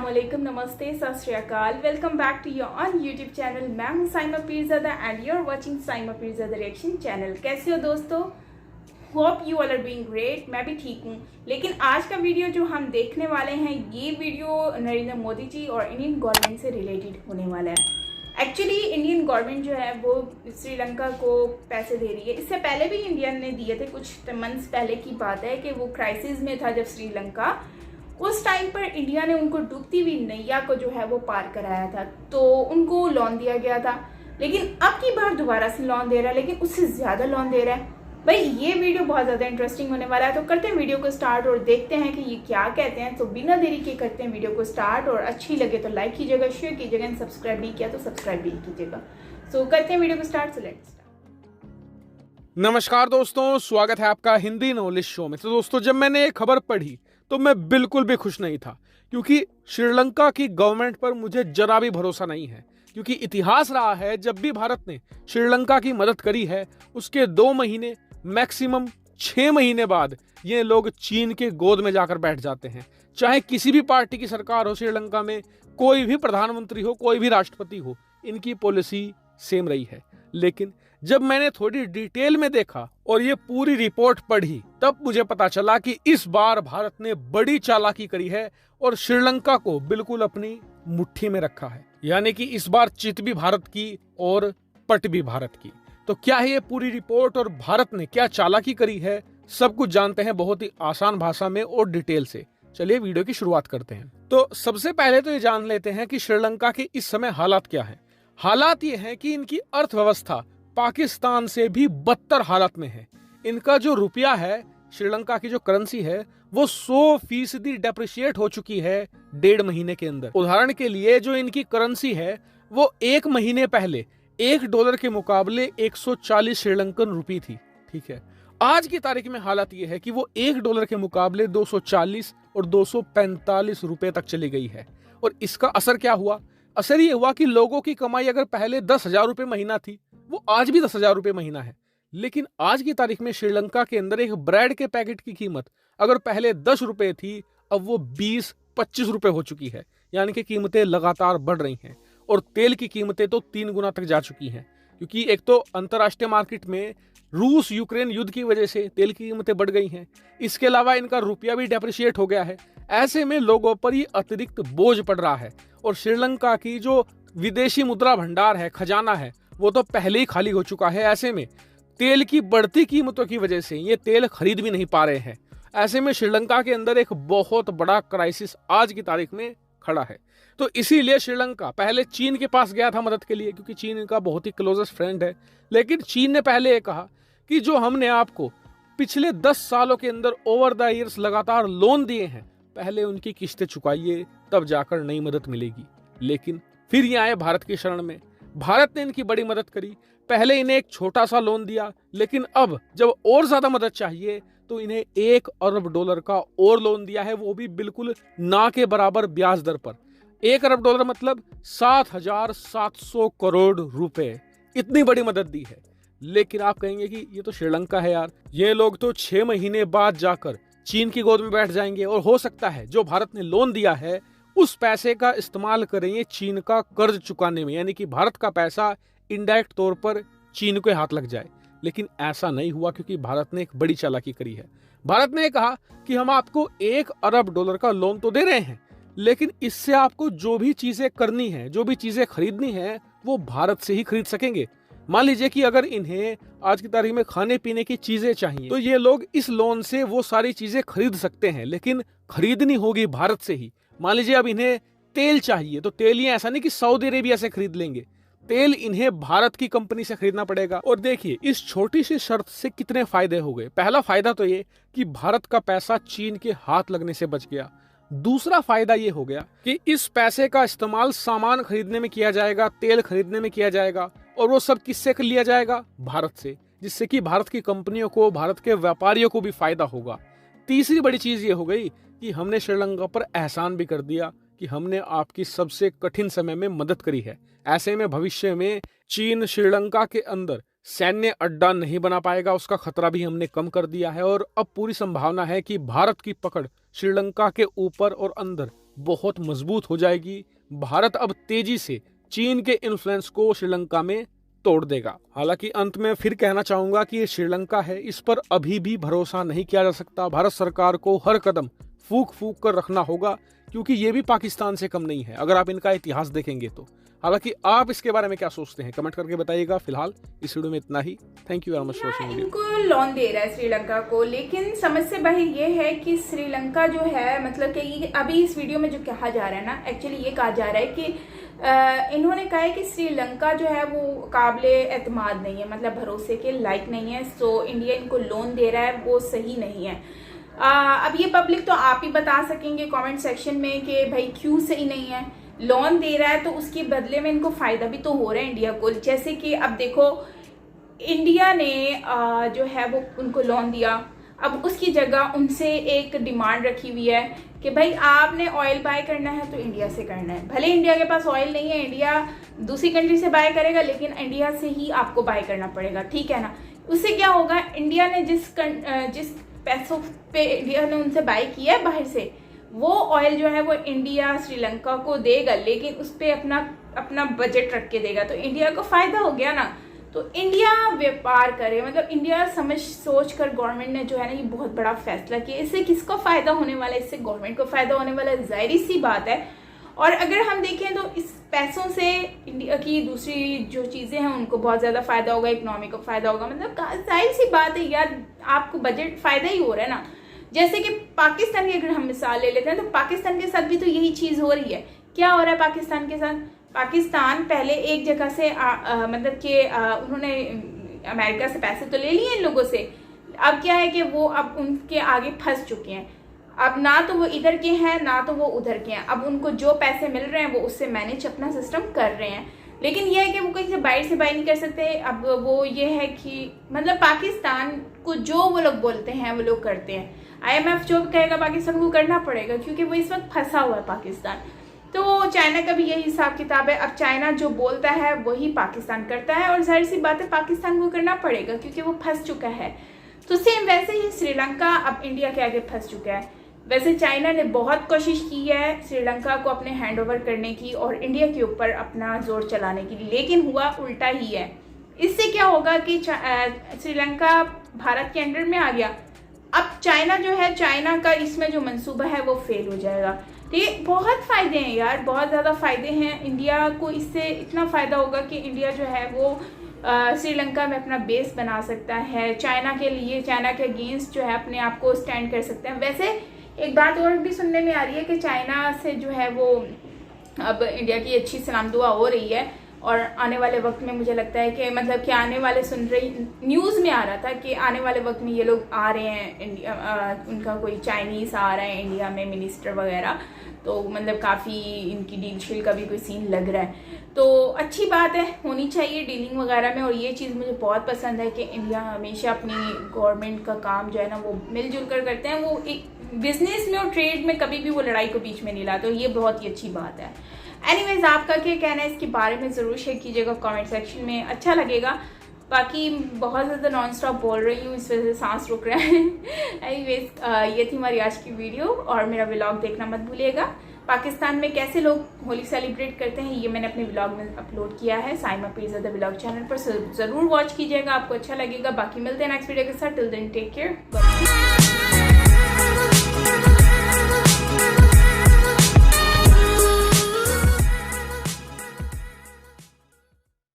अस्सलामुअलैकुम, नमस्ते, सत श्री अकाल। Welcome back to your on YouTube channel. मैं हूं Saima Peerzada and you are watching Saima Peerzada reaction channel. कैसे हो दोस्तों? Hope you all are doing great. मैं भी ठीक हूं। लेकिन आज का वीडियो जो हम देखने वाले हैं, ये वीडियो नरेंद्र मोदी जी और इंडियन गवर्नमेंट से रिलेटेड होने वाला है। एक्चुअली इंडियन गवर्नमेंट जो है वो श्रीलंका को पैसे दे रही है। इससे पहले भी इंडियन ने दिए थे, कुछ मंथ्स पहले की बात है कि वो क्राइसिस में था जब श्रीलंका, उस टाइम पर इंडिया ने उनको डूबती हुई नैया को जो है वो पार कराया था, तो उनको लोन दिया गया था। लेकिन अब की बार दोबारा से लोन दे रहा है, लेकिन उससे ज़्यादा लोन दे रहा है। भाई ये वीडियो बहुत ज़्यादा इंटरेस्टिंग होने वाला है, तो करते हैं वीडियो को स्टार्ट और देखते हैं कि ये क्या कहते हैं। तो बिना देरी के करते हैं वीडियो को स्टार्ट, और अच्छी लगे तो लाइक कीजिएगा, शेयर कीजिएगा, एंड सब्सक्राइब नहीं किया तो सब्सक्राइब भी कीजिएगा। सो करते हैं वीडियो को स्टार्ट। So let's start. नमस्कार दोस्तों, स्वागत है आपका हिंदी नॉलेज शो में। तो दोस्तों, जब मैंने ये खबर पढ़ी तो मैं बिल्कुल भी खुश नहीं था, क्योंकि श्रीलंका की गवर्नमेंट पर मुझे जरा भी भरोसा नहीं है। क्योंकि इतिहास रहा है, जब भी भारत ने श्रीलंका की मदद करी है, उसके 2 महीने मैक्सिमम 6 महीने बाद ये लोग चीन के गोद में जाकर बैठ जाते हैं। चाहे किसी भी पार्टी की सरकार हो श्रीलंका में, कोई भी प्रधानमंत्री हो, कोई भी राष्ट्रपति हो, इनकी पॉलिसी सेम रही है। लेकिन जब मैंने थोड़ी डिटेल में देखा और ये पूरी रिपोर्ट पढ़ी, तब मुझे पता चला कि इस बार भारत ने बड़ी चालाकी करी है और श्रीलंका को बिल्कुल अपनी मुट्ठी में रखा है। यानी कि इस बार चित भी भारत की और पट भी भारत की। तो क्या है ये पूरी रिपोर्ट और भारत ने क्या चालाकी करी है, सब कुछ जानते हैं बहुत ही आसान भाषा में और डिटेल से। चलिए वीडियो की शुरुआत करते हैं। तो सबसे पहले तो ये जान लेते हैं कि श्रीलंका के इस समय हालात क्या है। हालात ये है कि इनकी अर्थव्यवस्था पाकिस्तान से भी बदतर हालत में है। इनका जो रुपया है, श्रीलंका की जो करेंसी है, वो 100% डेप्रिशिएट हो चुकी है 1.5 महीने के अंदर। उदाहरण के लिए जो इनकी करेंसी है, वो 1 महीने पहले $1 के मुकाबले 140 श्रीलंकन रुपी थी। ठीक है, आज की तारीख में हालत ये है कि वो $1 के मुकाबले 240 और 245 रुपए तक चली गई है। और इसका असर क्या हुआ? असर ये हुआ कि लोगों की कमाई अगर पहले 10,000 रुपए महीना थी, वो आज भी 10,000 रुपए महीना है। लेकिन आज की तारीख में श्रीलंका के अंदर एक ब्रेड के पैकेट की कीमत अगर पहले 10 रुपए थी, अब वो 20-25 रुपए हो चुकी है। यानी कि कीमतें लगातार बढ़ रही हैं। और तेल की कीमतें तो 3 गुना तक जा चुकी हैं, क्योंकि एक तो अंतर्राष्ट्रीय मार्केट में रूस यूक्रेन युद्ध की वजह से तेल की कीमतें बढ़ गई हैं। इसके अलावा इनका रुपया भी डेप्रिशिएट हो गया है। ऐसे में लोगों पर ये अतिरिक्त बोझ पड़ रहा है। और श्रीलंका की जो विदेशी मुद्रा भंडार है, खजाना है, वो तो पहले ही खाली हो चुका है। ऐसे में तेल की बढ़ती कीमतों की वजह से ये तेल खरीद भी नहीं पा रहे हैं। ऐसे में श्रीलंका के अंदर एक बहुत बड़ा क्राइसिस आज की तारीख में खड़ा है। तो इसीलिए श्रीलंका पहले चीन के पास गया था मदद के लिए, क्योंकि चीन इनका बहुत ही क्लोजेस्ट फ्रेंड है। लेकिन चीन ने पहले ये कहा कि जो हमने आपको पिछले 10 सालों के अंदर ओवर द ईयर्स लगातार लोन दिए हैं, पहले उनकी किस्तें चुकाइए, तब जाकर नई मदद मिलेगी। लेकिन फिर ये आए भारत की शरण में। भारत ने इनकी बड़ी मदद करी। पहले इन्हें एक छोटा सा लोन दिया, लेकिन अब जब और ज्यादा मदद चाहिए तो इन्हें $1 अरब का और लोन दिया है, वो भी बिल्कुल ना के बराबर ब्याज दर पर। $1 अरब मतलब 7,700 करोड़ रुपए। इतनी बड़ी मदद दी है। लेकिन आप कहेंगे कि ये तो श्रीलंका है यार, ये लोग तो 6 महीने बाद जाकर चीन की गोद में बैठ जाएंगे, और हो सकता है जो भारत ने लोन दिया है उस पैसे का इस्तेमाल करेंगे चीन का कर्ज चुकाने में। यानी कि भारत का पैसा इनडायरेक्ट तौर पर चीन के हाथ लग जाए। लेकिन ऐसा नहीं हुआ, क्योंकि भारत ने एक बड़ी चालाकी करी है। भारत ने कहा कि हम आपको $1 अरब का लोन तो दे रहे हैं, लेकिन इससे आपको जो भी चीजें करनी है, जो भी चीजें खरीदनी है, वो भारत से ही खरीद सकेंगे। मान लीजिए कि अगर इन्हें आज की तारीख में खाने पीने की चीजें चाहिए, तो ये लोग इस लोन से वो सारी चीजें खरीद सकते हैं, लेकिन खरीदनी होगी भारत से ही। मान लीजिए अब इन्हें तेल चाहिए, तो तेल ये ऐसा नहीं कि सऊदी अरेबिया से खरीद लेंगे, तेल इन्हें भारत की कंपनी से खरीदना पड़ेगा। और देखिए इस छोटी सी शर्त से कितने फायदे हो गए। पहला फायदा तो ये कि भारत का पैसा चीन के हाथ लगने से बच गया। दूसरा फायदा ये हो गया कि इस पैसे का इस्तेमाल सामान खरीदने में किया जाएगा, तेल खरीदने में किया जाएगा, और वो सब किससे लिया जाएगा? भारत से, जिससे कि भारत की कंपनियों को, भारत के व्यापारियों को भी फायदा होगा। तीसरी बड़ी चीज ये हो गई कि हमने श्रीलंका पर एहसान भी कर दिया कि हमने आपकी सबसे कठिन समय में मदद करी है। ऐसे में भविष्य में चीन श्रीलंका के अंदर सैन्य अड्डा नहीं बना पाएगा, उसका खतरा भी हमने कम कर दिया है। और अब पूरी संभावना है कि भारत की पकड़ श्रीलंका के ऊपर और अंदर बहुत मजबूत हो जाएगी। भारत अब तेजी से चीन के इन्फ्लुएंस को श्रीलंका में तोड़ देगा। हालांकि अंत में फिर कहना चाहूंगा कि ये श्रीलंका है, इस पर अभी भी भरोसा नहीं किया जा सकता। भारत सरकार को हर कदम फूक फूक कर रखना होगा, क्योंकि ये भी पाकिस्तान से कम नहीं है अगर आप इनका इतिहास देखेंगे तो। हालांकि आप इसके बारे में क्या सोचते हैं कमेंट करके बताइएगा। फिलहाल इस वीडियो में इतना ही। Thank you very much for watching. इनको लोन दे रहा है श्रीलंका को, लेकिन समस्या भाई ये है कि श्रीलंका जो है, मतलब कि अभी इस वीडियो में जो कहा जा रहा है ना, एक्चुअली ये कहा जा रहा है कि इन्होंने कहा है कि श्रीलंका जो है वो काबिले एतमाद नहीं है, मतलब भरोसे के लायक नहीं है। सो इंडिया इनको लोन दे रहा है, वो सही नहीं है। अब ये पब्लिक तो आप ही बता सकेंगे कमेंट सेक्शन में कि भाई क्यों सही नहीं है। लोन दे रहा है तो उसके बदले में इनको फायदा भी तो हो रहा है इंडिया को। जैसे कि अब देखो, इंडिया ने जो है वो उनको लोन दिया, अब उसकी जगह उनसे एक डिमांड रखी हुई है कि भाई आपने ऑयल बाय करना है तो इंडिया से करना है। भले इंडिया के पास ऑयल नहीं है, इंडिया दूसरी कंट्री से बाय करेगा, लेकिन इंडिया से ही आपको बाय करना पड़ेगा, ठीक है ना। उससे क्या होगा, इंडिया ने जिस पैसों पे इंडिया ने उनसे बाय किया है बाहर से, वो ऑयल जो है वो इंडिया श्रीलंका को देगा, लेकिन उस पर अपना बजट रख के देगा, तो इंडिया को फायदा हो गया ना। तो इंडिया व्यापार करे, मतलब इंडिया समझ सोच कर गवर्नमेंट ने जो है ना ये बहुत बड़ा फैसला किया। इससे किसको फायदा होने वाला है? इससे गवर्नमेंट को फायदा होने वाला है, जाहिर सी बात है। और अगर हम देखें तो इस पैसों से इंडिया की दूसरी जो चीज़ें हैं उनको बहुत ज़्यादा फायदा होगा, इकोनॉमी को फायदा होगा, मतलब जाहिर सी बात है यार, आपको बजट फायदा ही हो रहा है ना। जैसे कि पाकिस्तान की अगर हम मिसाल ले लेते हैं तो पाकिस्तान के साथ भी तो यही चीज़ हो रही है। क्या हो रहा है पाकिस्तान के साथ? पाकिस्तान पहले एक जगह से मतलब कि उन्होंने अमेरिका से पैसे तो ले लिए इन लोगों से, अब क्या है कि वो अब उनके आगे फंस चुके हैं। अब ना तो वो इधर के हैं ना तो वो उधर के हैं, अब उनको जो पैसे मिल रहे हैं वो उससे मैनेज अपना सिस्टम कर रहे हैं। लेकिन यह है कि वो कहीं से बाहर से बाय नहीं कर सकते। अब वो ये है कि मतलब पाकिस्तान को जो वो लोग बोलते हैं वो लोग करते हैं। IMF जो कहेगा पाकिस्तान को करना पड़ेगा, क्योंकि वो इस वक्त फंसा हुआ है पाकिस्तान। तो चाइना का भी यही हिसाब किताब है, अब चाइना जो बोलता है वही पाकिस्तान करता है, और जाहिर सी बात है पाकिस्तान को करना पड़ेगा क्योंकि वो फंस चुका है। तो सेम वैसे ही श्रीलंका अब इंडिया के आगे फंस चुका है। वैसे चाइना ने बहुत कोशिश की है श्रीलंका को अपने हैंड ओवर करने की और इंडिया के ऊपर अपना जोर चलाने की, लेकिन हुआ उल्टा ही है। इससे क्या होगा कि श्रीलंका भारत के अंडर में आ गया। अब चाइना जो है, चाइना का इसमें जो मंसूबा है वो फेल हो जाएगा। ठीक, बहुत फ़ायदे हैं यार, बहुत ज़्यादा फ़ायदे हैं। इंडिया को इससे इतना फ़ायदा होगा कि इंडिया जो है वो श्रीलंका में अपना बेस बना सकता है, चाइना के लिए, चाइना के अगेंस्ट जो है अपने आप को स्टैंड कर सकते हैं। वैसे एक बात और भी सुनने में आ रही है कि चाइना से जो है वो अब इंडिया की अच्छी सलाम दुआ हो रही है, और आने वाले वक्त में मुझे लगता है कि मतलब कि आने वाले न्यूज़ में आ रहा था कि आने वाले वक्त में ये लोग आ रहे हैं इंडिया, उनका कोई चाइनीज़ आ रहा है इंडिया में मिनिस्टर वगैरह, तो मतलब काफ़ी इनकी डील शील का भी कोई सीन लग रहा है। तो अच्छी बात है, होनी चाहिए डीलिंग वगैरह में। और ये चीज़ मुझे बहुत पसंद है कि इंडिया हमेशा अपनी गवर्नमेंट का काम जो है ना वो मिलजुल कर करते हैं। वो एक बिजनेस में और ट्रेड में कभी भी वो लड़ाई को बीच में नहीं लाते, तो ये बहुत ही अच्छी बात है। एनीवेज, आपका क्या कहना है इसके बारे में ज़रूर शेयर कीजिएगा कमेंट सेक्शन में, अच्छा लगेगा। बाकी बहुत ज़्यादा नॉन स्टॉप बोल रही हूँ, इस वजह से सांस रुक रहा है। एनीवेज, ये थी हमारी आज की वीडियो, और मेरा व्लॉग देखना मत भूलिएगा। पाकिस्तान में कैसे लोग होली सेलिब्रेट करते हैं ये मैंने अपने व्लॉग में अपलोड किया है साइमा पीरज़ादा व्लॉग चैनल पर, ज़रूर वॉच कीजिएगा, आपको अच्छा लगेगा। बाकी मिलते हैं नेक्स्ट वीडियो के साथ। Till then take care.